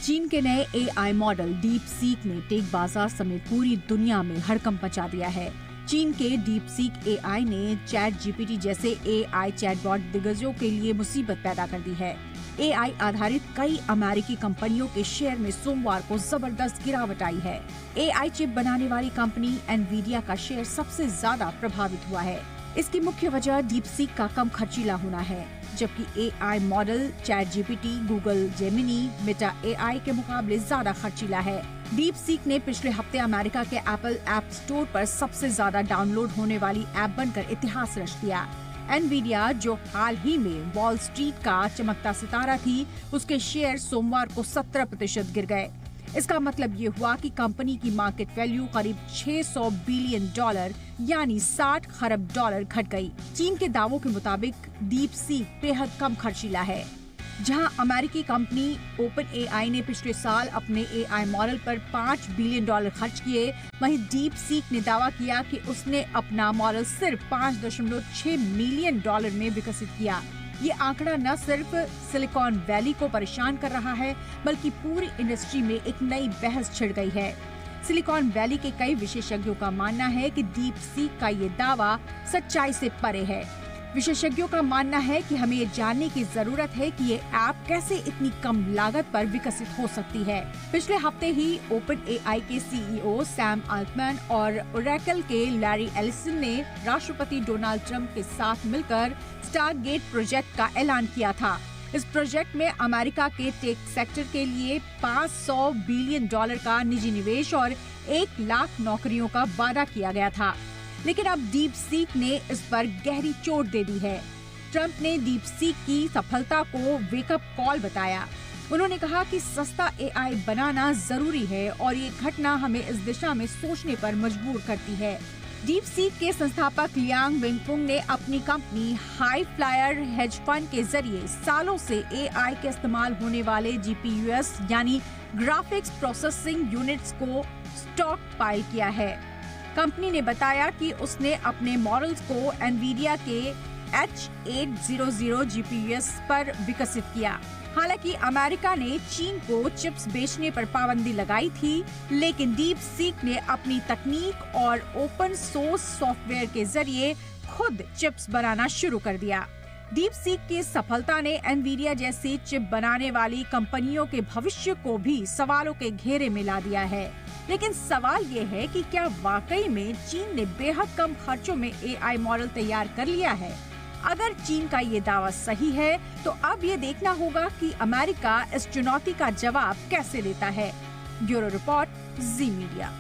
चीन के नए एआई मॉडल डीप सीक ने टेक बाजार समेत पूरी दुनिया में हड़कंप मचा दिया है। चीन के डीप सीक एआई ने चैट जीपीटी जैसे एआई चैटबॉट दिग्गजों के लिए मुसीबत पैदा कर दी है। एआई आधारित कई अमेरिकी कंपनियों के शेयर में सोमवार को जबरदस्त गिरावट आई है। एआई चिप बनाने वाली कंपनी एनवीडिया का शेयर सबसे ज्यादा प्रभावित हुआ है। इसकी मुख्य वजह डीप सीक का कम खर्चीला होना है, जबकि AI model chat GPT, Google Gemini, Meta AI के मुकाबले ज्यादा खर्चीला है। डीप सीक ने पिछले हफ्ते अमेरिका के एप्पल ऐप स्टोर पर सबसे ज्यादा डाउनलोड होने वाली ऐप बनकर इतिहास रच दिया। एनवीडिया, जो हाल ही में वॉल स्ट्रीट का चमकता सितारा थी, उसके शेयर सोमवार को 17% गिर गए। इसका मतलब ये हुआ कि कंपनी की मार्केट वैल्यू करीब $600 बिलियन यानी $60 खरब घट गई। चीन के दावों के मुताबिक डीप सीक बेहद कम खर्चीला है। जहां अमेरिकी कंपनी ओपन एआई ने पिछले साल अपने एआई मॉडल पर $5 बिलियन खर्च किए, वहीं डीप सीक ने दावा किया कि उसने अपना मॉडल सिर्फ $5.6 मिलियन में विकसित किया। ये आंकड़ा न सिर्फ सिलिकॉन वैली को परेशान कर रहा है, बल्कि पूरी इंडस्ट्री में एक नई बहस छिड़ गई है। सिलिकॉन वैली के कई विशेषज्ञों का मानना है कि डीप सीक का ये दावा सच्चाई से परे है। विशेषज्ञों का मानना है कि हमें ये जानने की जरूरत है कि ये ऐप कैसे इतनी कम लागत पर विकसित हो सकती है। पिछले हफ्ते ही ओपन एआई के सीईओ सैम अल्टमैन और ओरेकल के लैरी एलिसन ने राष्ट्रपति डोनाल्ड ट्रंप के साथ मिलकर स्टारगेट प्रोजेक्ट का ऐलान किया था। इस प्रोजेक्ट में अमेरिका के टेक सेक्टर के लिए $500 बिलियन का निजी निवेश और 1 लाख नौकरियों का वादा किया गया था। लेकिन अब डीप सीक ने इस पर गहरी चोट दे दी है। ट्रंप ने डीप सीक की सफलता को वेकअप कॉल बताया। उन्होंने कहा कि सस्ता एआई बनाना जरूरी है और ये घटना हमें इस दिशा में सोचने पर मजबूर करती है। डीप सीक के संस्थापक लियांग वेंगफुंग ने अपनी company high flyer hedge fund के जरिए सालों से एआई के इस्तेमाल होने वाले जीपीयूएस यानी ग्राफिक्स प्रोसेसिंग यूनिट्स को स्टॉक पाइल किया है। कंपनी ने बताया कि उसने अपने मॉडल्स को एनवीडिया के H800 जीपीयूएस पर विकसित किया। हालांकि अमेरिका ने चीन को चिप्स बेचने पर पाबंदी लगाई थी, लेकिन डीप सीक ने अपनी तकनीक और ओपन सोर्स सॉफ्टवेयर के जरिए खुद चिप्स बनाना शुरू कर दिया। डीप सीक की सफलता ने एनवीडिया जैसी चिप बनाने वाली कंपनियों के भविष्य को भी सवालों के घेरे में ला दिया है। लेकिन सवाल ये है कि क्या वाकई में चीन ने बेहद कम खर्चों में एआई मॉडल तैयार कर लिया है? अगर चीन का ये दावा सही है, तो अब ये देखना होगा कि अमेरिका इस चुनौती का जवाब कैसे देता है। ब्यूरो रिपोर्ट, जी मीडिया।